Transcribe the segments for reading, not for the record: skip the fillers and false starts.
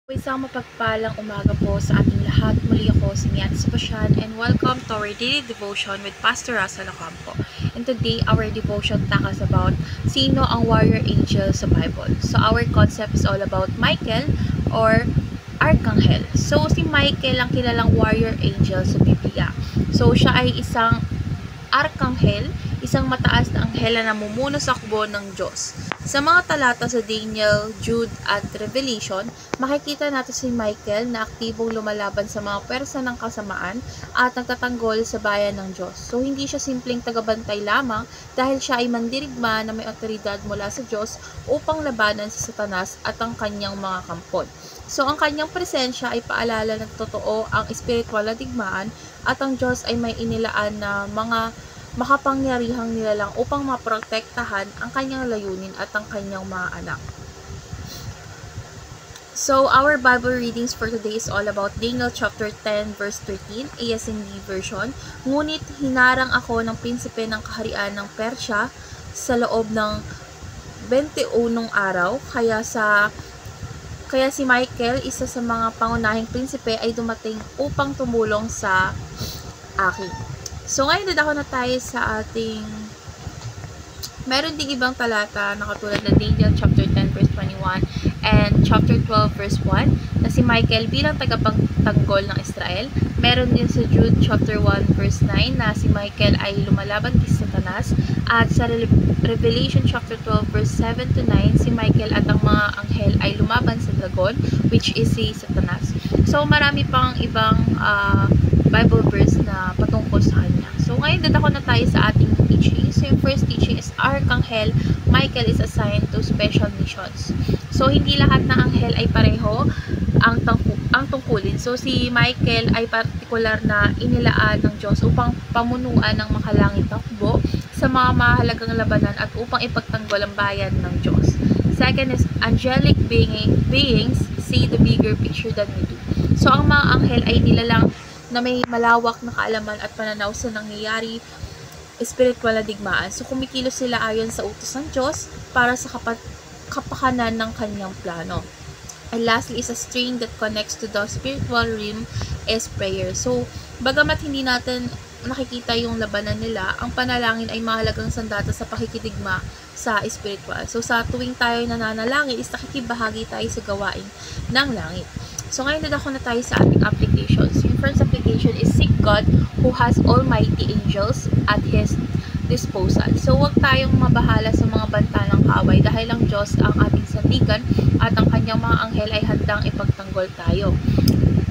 Isang mapagpalang umaga po sa ating lahat. Muli ako si Mian Sebastian and welcome to our daily devotion with Pastor Russell Ocampo. And today, our devotion tackles about sino ang warrior angel sa Bible. So our concept is all about Michael or Arkanghel. So si Michael ang kilalang warrior angel sa Biblia. So siya ay isang Arkanghel, isang mataas na anghel na namumuno sa hukbo ng Diyos. Sa mga talata sa Daniel, Jude at Revelation, makikita natin si Michael na aktibong lumalaban sa mga pwersa ng kasamaan at nagtatanggol sa bayan ng Diyos. So hindi siya simpleng tagabantay lamang dahil siya ay mandirigma na may otoridad mula sa Diyos upang labanan si Satanas at ang kanyang mga kampon. So ang kanyang presensya ay paalala na totoo ang espiritual na digmaan at ang Diyos ay may inilaan na mga makapangyarihang nilalang upang maprotektahan ang kanyang layunin at ang kanyang mga anak. So, our Bible readings for today is all about Daniel chapter 10 verse 13, ASND version. Ngunit hinarang ako ng prinsipe ng kaharian ng Persya sa loob ng 21 araw, kaya si Michael, isa sa mga pangunahing prinsipe, ay dumating upang tumulong sa akin. So, ngayon dadako na tayo sa ating meron ding ibang talata na katulad ng Daniel chapter 10 verse 21 and chapter 12 verse 1 na si Michael bilang tagapagtanggol ng Israel. Meron din sa Jude chapter 1 verse 9 na si Michael ay lumalaban kay Satanas. At sa Revelation chapter 12 verse 7 to 9, si Michael at ang mga anghel ay lumaban sa dragon, which is si Satanas. So, marami pang ibang Bible verse na patungkol sa kanya. So, ngayon dadako na tayo sa ating teaching. So, yung first teaching is Arkanghel Michael is assigned to special missions. So, hindi lahat ng anghel ay pareho ang tungkulin. So, si Michael ay partikular na inilaan ng Diyos upang pamunuan ng makalangit na hukbo sa mga mahalagang labanan at upang ipagtanggol ang bayan ng Diyos. Second is angelic beings see the bigger picture than we do. So, ang mga anghel ay nilalang na may malawak na kaalaman at pananaw sa nangyayari espiritual na digmaan. So, kumikilos sila ayon sa utos ng Diyos para sa kapakanan ng kanyang plano. And lastly is a string that connects to the spiritual realm is prayer. So, bagamat hindi natin nakikita yung labanan nila, ang panalangin ay mahalagang sandata sa pakikidigma sa spiritual. So, sa tuwing tayo nananalangin is nakikibahagi tayo sa gawain ng langit. So, ngayon dadako na tayo sa ating applications. Yung first application is seek God who has almighty angels at His disposal. So, huwag tayong mabahala sa mga banta ng kaaway dahil ang Diyos ang ating sandigan at ang kanyang mga anghel ay handang ipagtanggol tayo.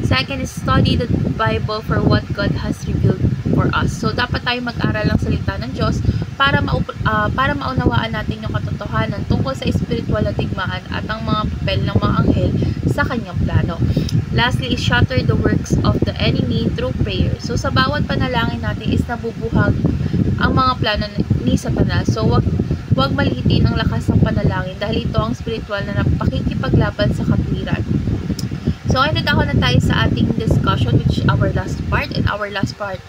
Second is study the Bible for what God has revealed for us. So, dapat tayo mag-aral ng salita ng Diyos para maunawaan natin yung katotohanan tungkol sa espiritual na digmaan at ang mga papel ng mga anghel sa kanyang plano. Lastly is shatter the works of the enemy through prayer. So, sa bawat panalangin natin is nabubuhag ang mga plano ni Satanas. So, wag maliitin ang lakas ng panalangin dahil ito ang spiritual na pakikipaglaban sa katwiran. So, ngayon ako na tayo sa ating discussion, which is our last part. And our last part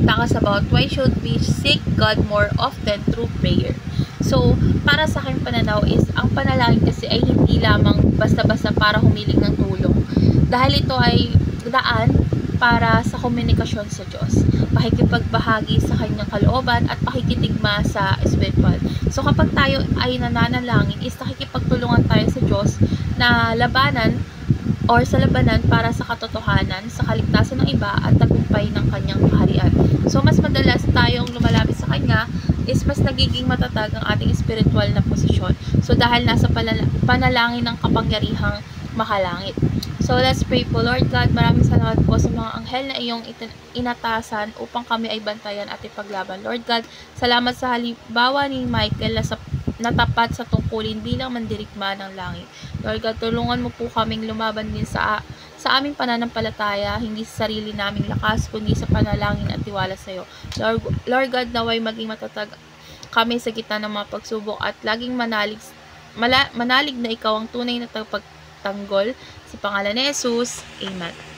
talks about why should we seek God more often through prayer. So, para sa aking pananaw is, ang panalangin kasi ay hindi lamang basta-basta para humiling ng tulong. Dahil ito ay daan para sa komunikasyon sa Diyos, pakikipagbahagi sa kanyang kalooban at pakikitigma sa spiritual. So, kapag tayo ay nananalangin is nakikipagtulungan tayo sa Diyos na labanan para sa katotohanan, sa kaligtasan ng iba at tagumpay ng kanyang kaharian. So, mas madalas tayong lumalapit sa Kanya is mas nagiging matatag ang ating spiritual na posisyon. So, dahil nasa panalangin ng kapangyarihang makalangit. So, let's pray po. Lord God, maraming salamat po sa mga anghel na iyong inatasan upang kami ay bantayan at ipaglaban. Lord God, salamat sa halimbawa ni Michael na tapat sa tungkulin bilang mandirigma ng langit. Lord God, tulungan mo po kaming lumaban din sa aming pananampalataya, hindi sa sarili naming lakas, kundi sa panalangin at tiwala sa iyo. Lord God, naway maging matatag kami sa gitna ng mga pagsubok at laging manalig na ikaw ang tunay na tagapagtanggol. Sa pangalan ni Jesus, Amen.